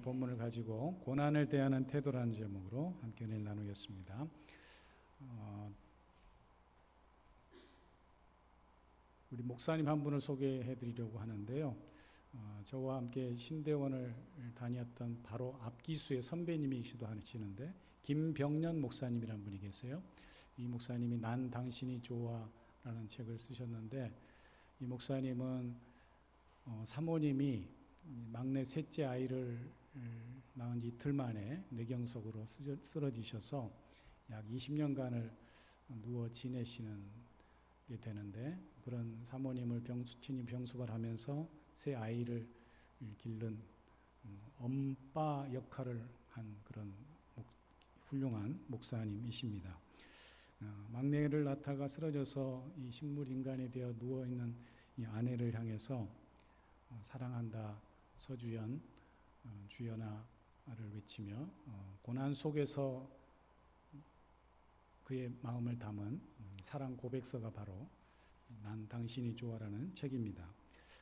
본문을 가지고 고난을 대하는 태도라는 제목으로 함께 은혜를 나누겠습니다. 우리 목사님 한 분을 소개해 드리려고 하는데요. 저와 함께 신대원을 다녔던 바로 앞기수의 선배님이시기도 하시는데 김병년 목사님이라는 분이 계세요. 이 목사님이 난 당신이 좋아라는 책을 쓰셨는데, 이 목사님은 사모님이 막내 셋째 아이를 낳은 지 이틀 만에 뇌경색으로 쓰러지셔서 약 20년간을 누워 지내시는 게 되는데, 그런 사모님을 친히 병수발 하면서 새 아이를 기른 엄빠 역할을 한 그런 훌륭한 목사님이십니다. 막내를 낳다가 쓰러져서 이 식물인간이 되어 누워있는 이 아내를 향해서 사랑한다 서주연 주연아를 외치며 고난 속에서 그의 마음을 담은 사랑 고백서가 바로 난 당신이 좋아라는 책입니다.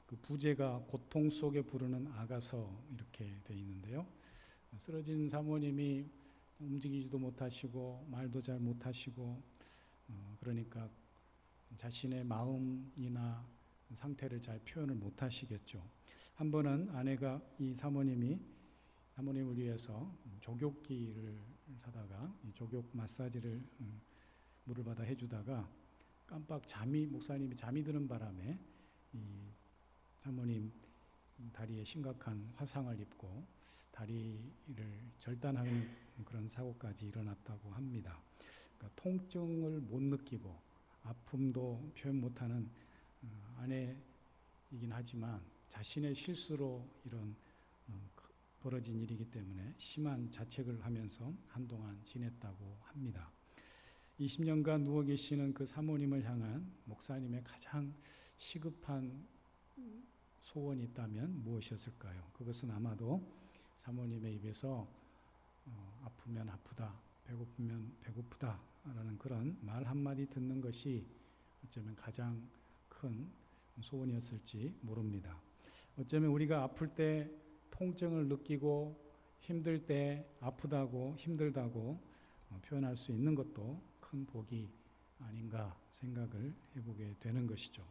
그 부제가 고통 속에 부르는 아가서 이렇게 되어 있는데요. 쓰러진 사모님이 움직이지도 못하시고 말도 잘 못하시고 그러니까 자신의 마음이나 상태를 잘 표현을 못하시겠죠. 한 번은 아내가 이 사모님을 위해서 족욕기를 사다가 이 족욕 마사지를 물을 받아 해주다가 깜빡 목사님이 잠이 드는 바람에 이 사모님 다리에 심각한 화상을 입고 다리를 절단하는 그런 사고까지 일어났다고 합니다. 그러니까 통증을 못 느끼고 아픔도 표현 못하는 아내이긴 하지만 자신의 실수로 이런 벌어진 일이기 때문에 심한 자책을 하면서 한동안 지냈다고 합니다. 20년간 누워 계시는 그 사모님을 향한 목사님의 가장 시급한 소원이 있다면 무엇이었을까요? 그것은 아마도 사모님의 입에서 아프면 아프다, 배고프면 배고프다 라는 그런 말 한마디 듣는 것이 어쩌면 가장 큰 소원이었을지 모릅니다. 어쩌면 우리가 아플 때 통증을 느끼고 힘들 때 아프다고 힘들다고 표현할 수 있는 것도 큰 복이 아닌가 생각을 해보게 되는 것이죠.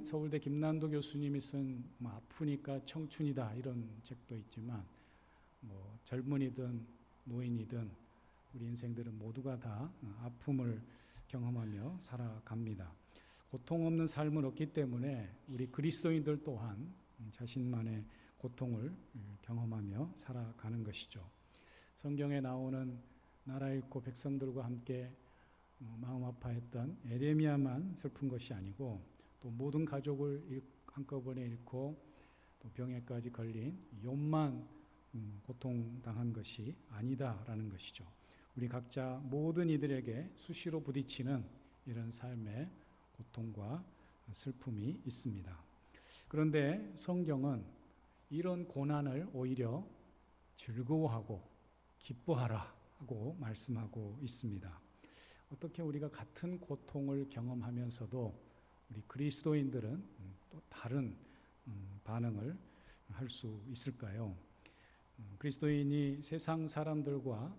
서울대 김난도 교수님이 쓴 아프니까 청춘이다 이런 책도 있지만 젊은이든 노인이든 우리 인생들은 모두가 다 아픔을 경험하며 살아갑니다. 고통 없는 삶은 없기 때문에 우리 그리스도인들 또한 자신만의 고통을 경험하며 살아가는 것이죠. 성경에 나오는 나라 잃고 백성들과 함께 마음 아파했던 에레미야만 슬픈 것이 아니고 또 모든 가족을 한꺼번에 잃고 또 병에까지 걸린 욥만 고통당한 것이 아니다라는 것이죠. 우리 각자 모든 이들에게 수시로 부딪히는 이런 삶의 고통과 슬픔이 있습니다. 그런데 성경은 이런 고난을 오히려 즐거워하고 기뻐하라 하고 말씀하고 있습니다. 어떻게 우리가 같은 고통을 경험하면서도 우리 그리스도인들은 또 다른 반응을 할 수 있을까요? 그리스도인이 세상 사람들과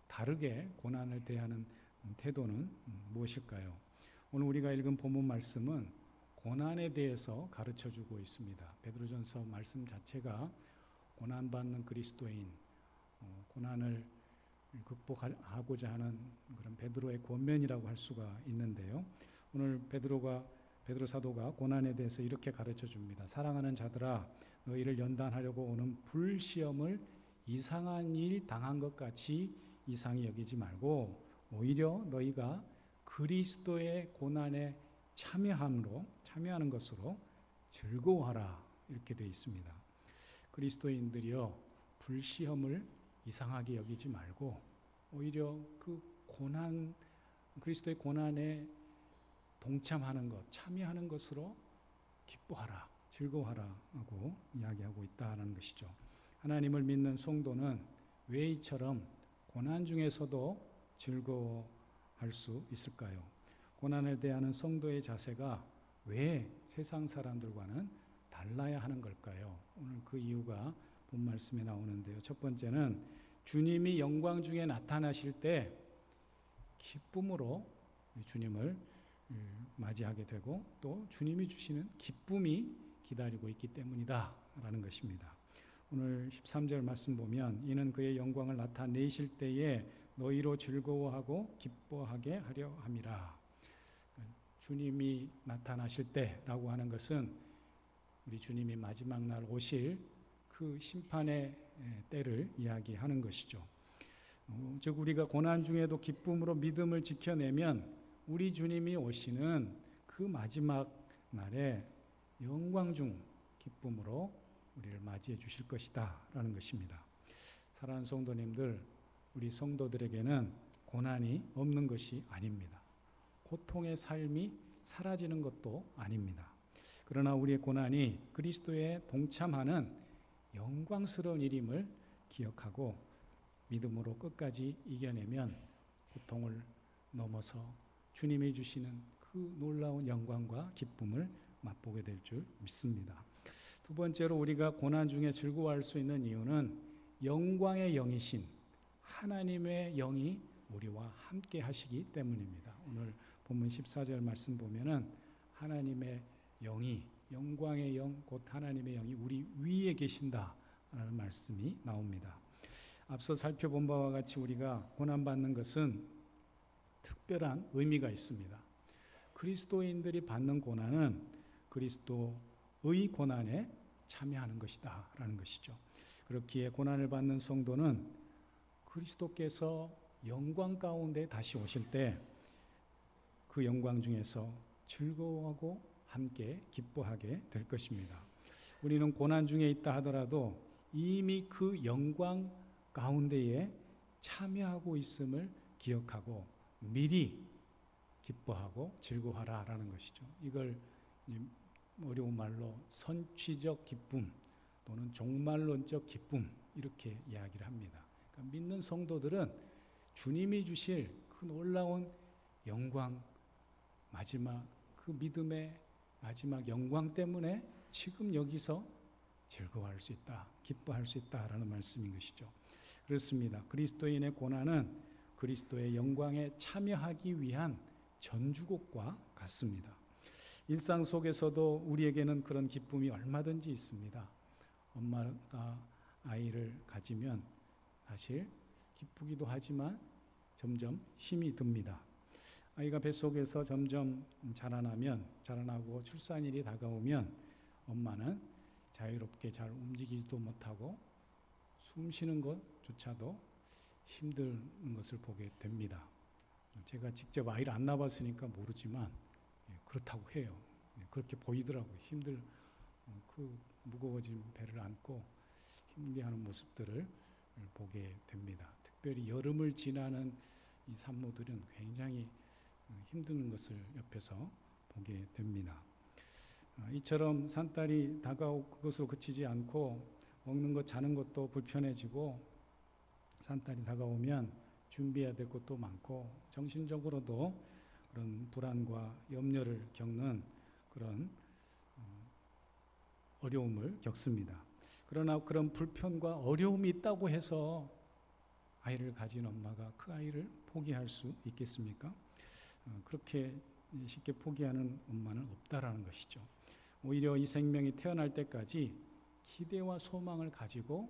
다르게 고난을 대하는 태도는 무엇일까요? 오늘 우리가 읽은 본문 말씀은 고난에 대해서 가르쳐주고 있습니다. 베드로전서 말씀 자체가 고난받는 그리스도인, 고난을 극복하고자 하는 그런 베드로의 권면이라고 할 수가 있는데요. 오늘 베드로 사도가 고난에 대해서 이렇게 가르쳐 줍니다. 사랑하는 자들아, 너희를 연단하려고 오는 불시험을 이상한 일 당한 것 같이 이상히 여기지 말고 오히려 너희가 그리스도의 고난에 참여하는 것으로 즐거워하라 이렇게 되어 있습니다. 그리스도인들이여 불시험을 이상하게 여기지 말고 오히려 그 그리스도의 고난에 동참하는 것, 참여하는 것으로 기뻐하라, 즐거워하라 하고 이야기하고 있다는 것이죠. 하나님을 믿는 성도는 왜 이처럼 고난 중에서도 즐거워할 수 있을까요? 고난을 대하는 성도의 자세가 왜 세상 사람들과는 달라야 하는 걸까요? 오늘 그 이유가 본 말씀에 나오는데요. 첫 번째는 주님이 영광 중에 나타나실 때 기쁨으로 주님을 맞이하게 되고 또 주님이 주시는 기쁨이 기다리고 있기 때문이다 라는 것입니다. 오늘 13절 말씀 보면 이는 그의 영광을 나타내실 때에 너희로 즐거워하고 기뻐하게 하려 함이라. 주님이 나타나실 때라고 하는 것은 우리 주님이 마지막 날 오실 그 심판의 때를 이야기하는 것이죠. 즉 우리가 고난 중에도 기쁨으로 믿음을 지켜내면 우리 주님이 오시는 그 마지막 날에 영광 중 기쁨으로 우리를 맞이해 주실 것이다 라는 것입니다. 사랑하는 성도님들, 우리 성도들에게는 고난이 없는 것이 아닙니다. 고통의 삶이 사라지는 것도 아닙니다. 그러나 우리의 고난이 그리스도에 동참하는 영광스러운 일임을 기억하고 믿음으로 끝까지 이겨내면 고통을 넘어서 주님이 주시는 그 놀라운 영광과 기쁨을 맛보게 될 줄 믿습니다. 두 번째로 우리가 고난 중에 즐거워할 수 있는 이유는 영광의 영이신 하나님의 영이 우리와 함께 하시기 때문입니다. 오늘 본문 14절 말씀 보면은 하나님의 영이 영광의 영 곧 하나님의 영이 우리 위에 계신다라는 말씀이 나옵니다. 앞서 살펴본 바와 같이 우리가 고난받는 것은 특별한 의미가 있습니다. 그리스도인들이 받는 고난은 그리스도의 고난에 참여하는 것이다 라는 것이죠. 그렇기에 고난을 받는 성도는 그리스도께서 영광 가운데 다시 오실 때 그 영광 중에서 즐거워하고 함께 기뻐하게 될 것입니다. 우리는 고난 중에 있다 하더라도 이미 그 영광 가운데에 참여하고 있음을 기억하고 미리 기뻐하고 즐거워하라라는 것이죠. 이걸 어려운 말로 선취적 기쁨 또는 종말론적 기쁨 이렇게 이야기를 합니다. 그러니까 믿는 성도들은 주님이 주실 그 놀라운 영광 마지막 그 믿음의 마지막 영광 때문에 지금 여기서 즐거워할 수 있다, 기뻐할 수 있다라는 말씀인 것이죠. 그렇습니다. 그리스도인의 고난은 그리스도의 영광에 참여하기 위한 전주곡과 같습니다. 일상 속에서도 우리에게는 그런 기쁨이 얼마든지 있습니다. 엄마가 아이를 가지면 사실 기쁘기도 하지만 점점 힘이 듭니다. 아이가 뱃속에서 점점 자라나고 출산일이 다가오면 엄마는 자유롭게 잘 움직이지도 못하고 숨 쉬는 것조차도 힘든 것을 보게 됩니다. 제가 직접 아이를 안 낳아봤으니까 모르지만 그렇다고 해요. 그렇게 보이더라고요. 그 무거워진 배를 안고 힘들어하는 모습들을 보게 됩니다. 특별히 여름을 지나는 이 산모들은 굉장히 힘든 것을 옆에서 보게 됩니다. 이처럼 산딸이 다가오고 그것으로 그치지 않고 먹는 것 자는 것도 불편해지고 산딸이 다가오면 준비해야 될 것도 많고 정신적으로도 그런 불안과 염려를 겪는 그런 어려움을 겪습니다. 그러나 그런 불편과 어려움이 있다고 해서 아이를 가진 엄마가 그 아이를 포기할 수 있겠습니까? 그렇게 쉽게 포기하는 엄마는 없다라는 것이죠. 오히려 이 생명이 태어날 때까지 기대와 소망을 가지고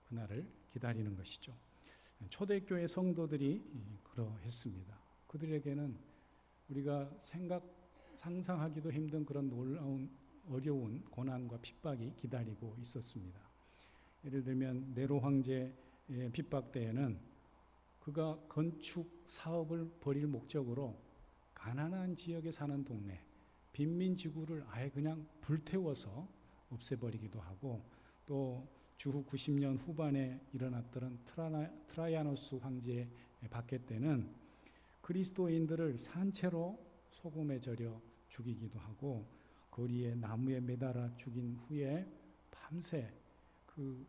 그날을 기다리는 것이죠. 초대교회 성도들이 그러했습니다. 그들에게는 우리가 상상하기도 힘든 그런 놀라운 어려운 고난과 핍박이 기다리고 있었습니다. 예를 들면 네로 황제의 핍박 때에는 그가 건축 사업을 벌일 목적으로 가난한 지역에 사는 동네 빈민지구를 아예 그냥 불태워서 없애버리기도 하고 또 주후 90년 후반에 일어났던 트라이아누스 황제의 박해 때는 그리스도인들을 산채로 소금에 절여 죽이기도 하고 거리에 나무에 매달아 죽인 후에 밤새 그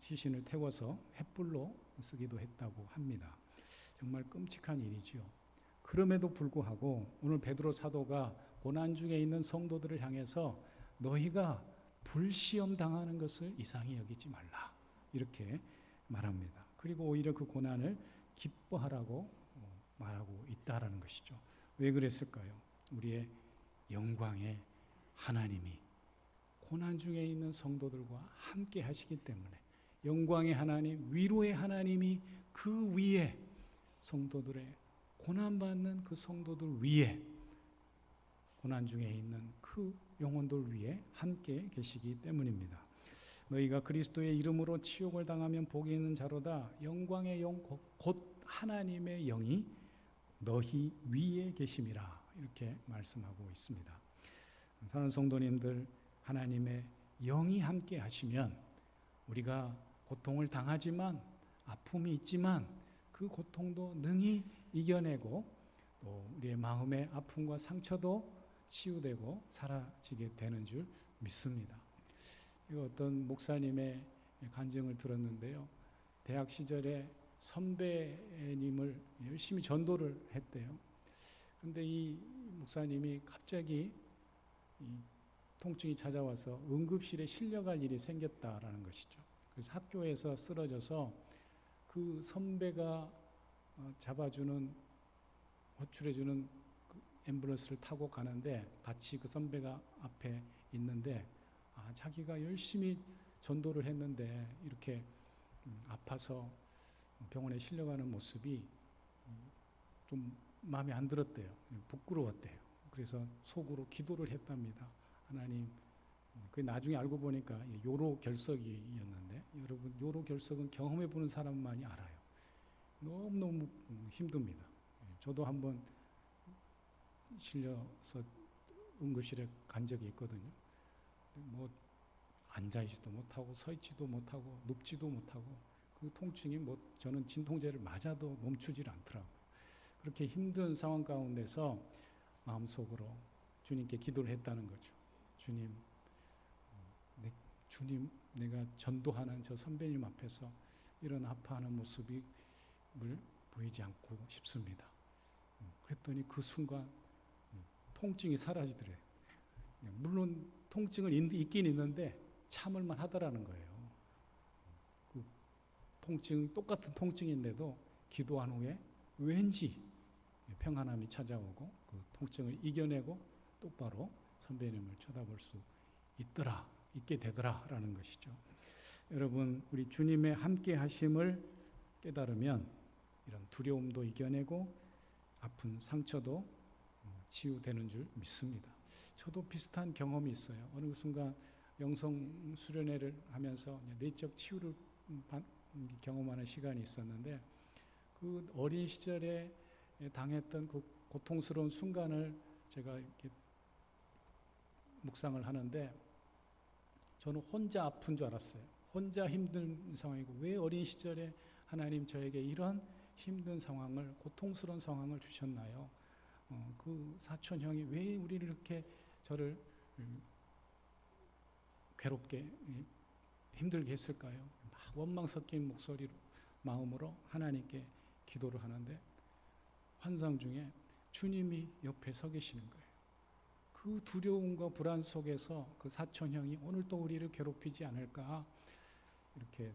시신을 태워서 횃불로 쓰기도 했다고 합니다. 정말 끔찍한 일이지요. 그럼에도 불구하고 오늘 베드로 사도가 고난 중에 있는 성도들을 향해서 너희가 불시험 당하는 것을 이상히 여기지 말라. 이렇게 말합니다. 그리고 오히려 그 고난을 기뻐하라고 말하고 있다라는 것이죠. 왜 그랬을까요? 우리의 영광의 하나님이 고난 중에 있는 성도들과 함께 하시기 때문에, 영광의 하나님, 위로의 하나님이 그 위에 성도들의 고난받는 그 성도들 위에, 고난 중에 있는 그 영혼들 위에 함께 계시기 때문입니다. 너희가 그리스도의 이름으로 치욕을 당하면 복이 있는 자로다. 영광의 영 곧 하나님의 영이 너희 위에 계심이라. 이렇게 말씀하고 있습니다. 사랑하는 성도님들, 하나님의 영이 함께 하시면 우리가 고통을 당하지만, 아픔이 있지만 그 고통도 능히 이겨내고, 또 우리의 마음의 아픔과 상처도 치유되고 사라지게 되는 줄 믿습니다. 어떤 목사님의 간증을 들었는데요. 대학 시절에 선배님을 열심히 전도를 했대요. 그런데 이 목사님이 갑자기 이 통증이 찾아와서 응급실에 실려갈 일이 생겼다라는 것이죠. 그래서 학교에서 쓰러져서 그 선배가 잡아주는, 호출해주는 그 앰뷸런스를 타고 가는데, 같이 그 선배가 앞에 있는데, 자기가 열심히 전도를 했는데 이렇게 아파서 병원에 실려가는 모습이 좀 마음에 안 들었대요. 부끄러웠대요. 그래서 속으로 기도를 했답니다. 하나님, 그 나중에 알고 보니까 요로 결석이었는데, 여러분, 요로 결석은 경험해 보는 사람만이 알아요. 너무너무 힘듭니다. 저도 한번 실려서 응급실에 간 적이 있거든요. 뭐 앉아있지도 못하고 서있지도 못하고 눕지도 못하고, 그 통증이 뭐 저는 진통제를 맞아도 멈추질 않더라고요. 그렇게 힘든 상황 가운데서 마음속으로 주님께 기도를 했다는 거죠. 주님, 내가 전도하는 저 선배님 앞에서 이런 아파하는 모습을 보이지 않고 싶습니다. 그랬더니 그 순간 통증이 사라지더래요. 물론 통증은 있긴 있는데 참을만 하더라는 거예요. 그 똑같은 통증인데도 기도한 후에 왠지 평안함이 찾아오고 그 통증을 이겨내고 똑바로 선배님을 쳐다볼 수 있게 되더라라는 것이죠. 여러분, 우리 주님의 함께 하심을 깨달으면 이런 두려움도 이겨내고 아픈 상처도 치유되는 줄 믿습니다. 저도 비슷한 경험이 있어요. 어느 순간 영성 수련회를 하면서 내적 치유를 경험하는 시간이 있었는데, 그 어린 시절에 당했던 그 고통스러운 순간을 제가 이렇게 묵상을 하는데, 저는 혼자 아픈 줄 알았어요. 혼자 힘든 상황이고, 왜 어린 시절에 하나님 저에게 이런 힘든 상황을, 고통스러운 상황을 주셨나요? 그 사촌 형이 왜 우리를 이렇게 저를 괴롭게 힘들게 했을까요? 막 원망 섞인 목소리로, 마음으로 하나님께 기도를 하는데, 환상 중에 주님이 옆에 서 계시는 거예요. 그 두려움과 불안 속에서 그 사촌 형이 오늘 또 우리를 괴롭히지 않을까 이렇게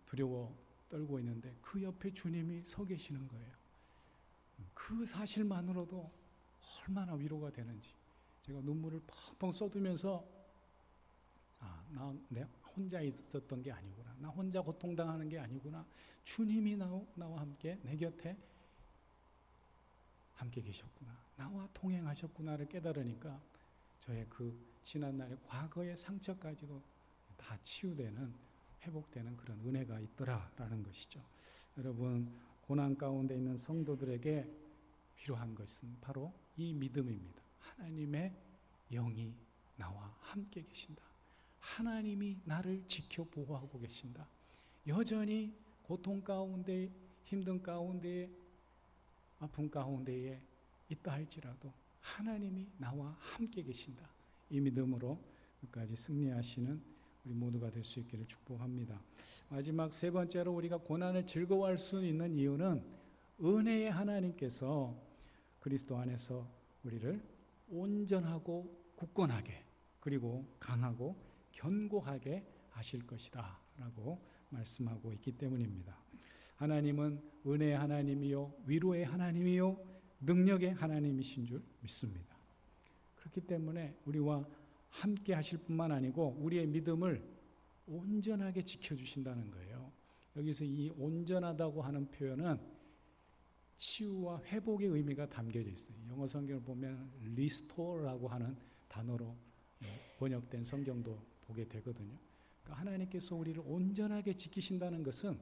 두려워 떨고 있는데, 그 옆에 주님이 서 계시는 거예요. 그 사실만으로도 얼마나 위로가 되는지, 제가 눈물을 펑펑 쏟으면서 내가 혼자 있었던 게 아니구나, 나 혼자 고통당하는 게 아니구나, 주님이 나와 함께 내 곁에 함께 계셨구나, 나와 동행하셨구나를 깨달으니까 저의 그 지난날의 과거의 상처까지도 다 치유되는, 회복되는 그런 은혜가 있더라라는 것이죠. 여러분, 고난 가운데 있는 성도들에게 필요한 것은 바로 이 믿음입니다. 하나님의 영이 나와 함께 계신다. 하나님이 나를 지켜 보호하고 계신다. 여전히 고통 가운데, 힘든 가운데, 아픔 가운데에 있다 할지라도 하나님이 나와 함께 계신다. 이 믿음으로 끝까지 승리하시는 우리 모두가 될 수 있기를 축복합니다. 마지막 세 번째로, 우리가 고난을 즐거워할 수 있는 이유는 은혜의 하나님께서 그리스도 안에서 우리를 온전하고 굳건하게, 그리고 강하고 견고하게 하실 것이다 라고 말씀하고 있기 때문입니다. 하나님은 은혜의 하나님이요 위로의 하나님이요 능력의 하나님이신 줄 믿습니다. 그렇기 때문에 우리와 함께 하실 뿐만 아니고 우리의 믿음을 온전하게 지켜주신다는 거예요. 여기서 이 온전하다고 하는 표현은 치유와 회복의 의미가 담겨져 있어요. 영어 성경을 보면 restore라고 하는 단어로 번역된 성경도 보게 되거든요. 그러니까 하나님께서 우리를 온전하게 지키신다는 것은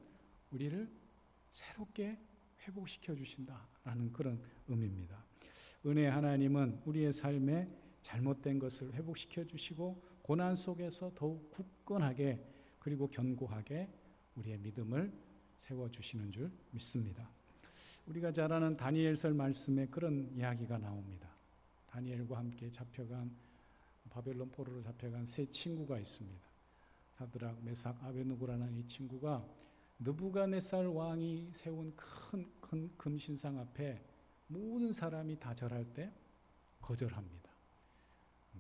우리를 새롭게 회복시켜 주신다라는 그런 의미입니다. 은혜의 하나님은 우리의 삶에 잘못된 것을 회복시켜 주시고 고난 속에서 더욱 굳건하게 그리고 견고하게 우리의 믿음을 세워주시는 줄 믿습니다. 우리가 잘 아는 다니엘서 말씀에 그런 이야기가 나옵니다. 다니엘과 함께 잡혀간 바벨론 포로로 잡혀간 세 친구가 있습니다. 사드락, 메삭, 아베느고라는 이 친구가 느부갓네살 왕이 세운 큰 금신상 앞에 모든 사람이 다 절할 때 거절합니다.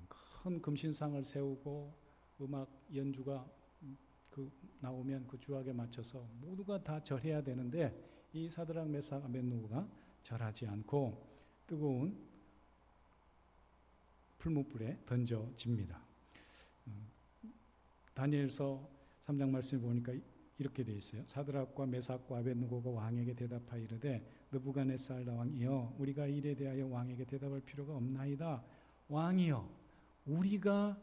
큰 금신상을 세우고 음악 연주가 나오면 그 주악에 맞춰서 모두가 다 절해야 되는데 이 사드락, 메삭, 아벳느고가 절하지 않고 뜨거운 풀무불에 던져집니다. 다니엘서 3장 말씀을 보니까 이렇게 되어 있어요. 사드락과 메삭과 아벳느고가 왕에게 대답하여 이르되 느부갓네살 왕이여 우리가 이 일에 대하여 왕에게 대답할 필요가 없나이다. 왕이여 우리가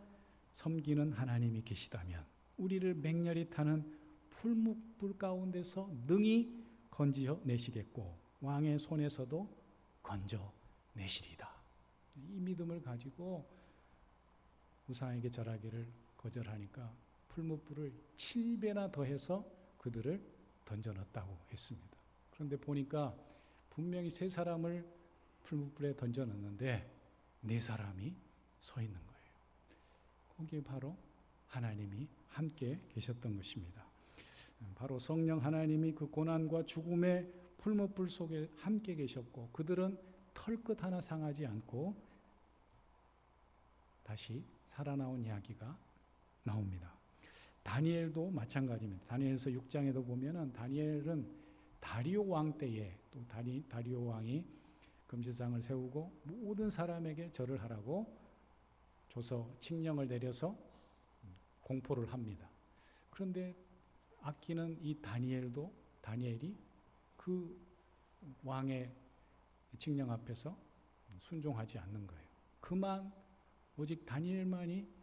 섬기는 하나님이 계시다면 우리를 맹렬히 타는 풀무불 가운데서 능히 건져 내시겠고 왕의 손에서도 건져 내시리다. 이 믿음을 가지고 우상에게 절하기를 거절하니까 풀무불을 7배나 더해서 그들을 던져 넣었다고 했습니다. 그런데 보니까 분명히 3사람을 풀무불에 던져 넣었는데 4사람이 서 있는 거예요. 거기에 바로 하나님이 함께 계셨던 것입니다. 바로 성령 하나님이 그 고난과 죽음의 풀무불 속에 함께 계셨고 그들은 털끝 하나 상하지 않고 다시 살아나온 이야기가 나옵니다. 다니엘도 마찬가지입니다. 다니엘서 6장에도 보면은 다니엘은 다리오 왕 때에 또 다리오 왕이 금지상을 세우고 모든 사람에게 절을 하라고 줘서 칙령을 내려서 공포를 합니다. 그런데 아끼는 이 다니엘이 그 왕의 칙령 앞에서 순종하지 않는 거예요. 그만 오직 다니엘만이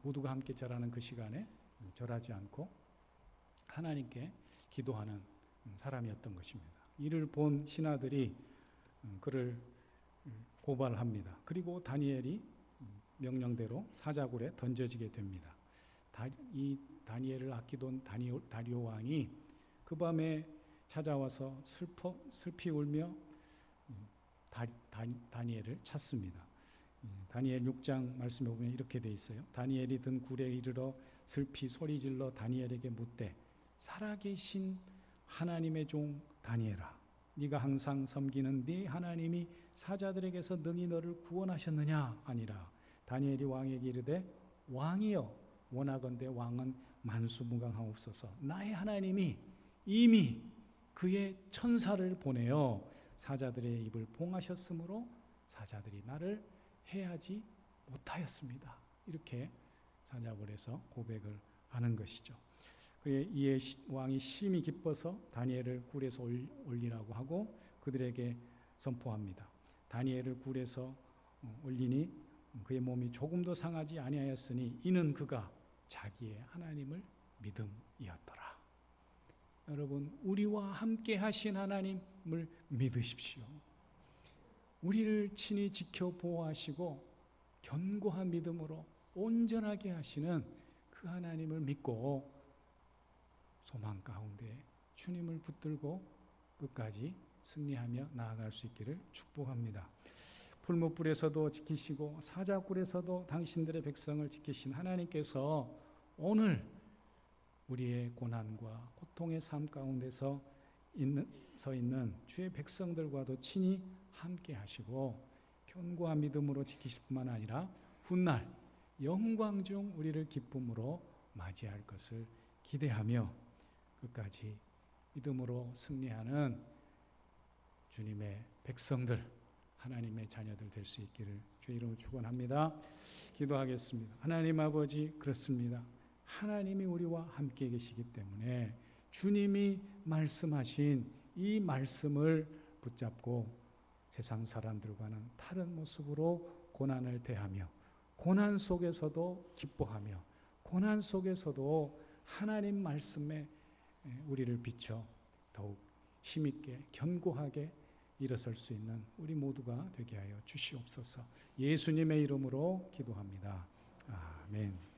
모두가 함께 절하는 그 시간에 절하지 않고 하나님께 기도하는 사람이었던 것입니다. 이를 본 신하들이 그를 고발합니다. 그리고 다니엘이 명령대로 사자굴에 던져지게 됩니다. 이 다니엘을 아끼던 다리오 왕이 그 밤에 찾아와서 슬피 울며 다니엘을 찾습니다. 다니엘 6장 말씀에 보면 이렇게 돼 있어요. 다니엘이 든 굴에 이르러 슬피 소리질러 다니엘에게 묻되 살아계신 하나님의 종 다니엘아 네가 항상 섬기는 네 하나님이 사자들에게서 능히 너를 구원하셨느냐 아니라 다니엘이 왕에게 이르되 왕이여 원하건대 왕은 만수무강하옵소서. 나의 하나님이 이미 그의 천사를 보내어 사자들의 입을 봉하셨으므로 사자들이 나를 해하지 못하였습니다. 이렇게 사자굴에서 고백을 하는 것이죠. 이에 왕이 심히 기뻐서 다니엘을 굴에서 올리라고 하고 그들에게 선포합니다. 다니엘을 굴에서 올리니 그의 몸이 조금도 상하지 아니하였으니 이는 그가 자기의 하나님을 믿음이었더라. 여러분 우리와 함께 하신 하나님을 믿으십시오. 우리를 친히 지켜 보호하시고 견고한 믿음으로 온전하게 하시는 그 하나님을 믿고 소망 가운데 주님을 붙들고 끝까지 승리하며 나아갈 수 있기를 축복합니다. 풀무불에서도 지키시고 사자굴에서도 당신들의 백성을 지키신 하나님께서 오늘 우리의 고난과 고통의 삶 가운데서 서 있는 주의 백성들과도 친히 함께 하시고 견고한 믿음으로 지키실 뿐만 아니라 훗날 영광 중 우리를 기쁨으로 맞이할 것을 기대하며 끝까지 믿음으로 승리하는 주님의 백성들, 하나님의 자녀들 될 수 있기를 주의 이름으로 축원합니다. 기도하겠습니다. 하나님 아버지, 그렇습니다. 하나님이 우리와 함께 계시기 때문에 주님이 말씀하신 이 말씀을 붙잡고 세상 사람들과는 다른 모습으로 고난을 대하며 고난 속에서도 기뻐하며 고난 속에서도 하나님 말씀에 우리를 비춰 더욱 힘있게 견고하게 일어설 수 있는 우리 모두가 되게 하여 주시옵소서. 예수님의 이름으로 기도합니다. 아멘.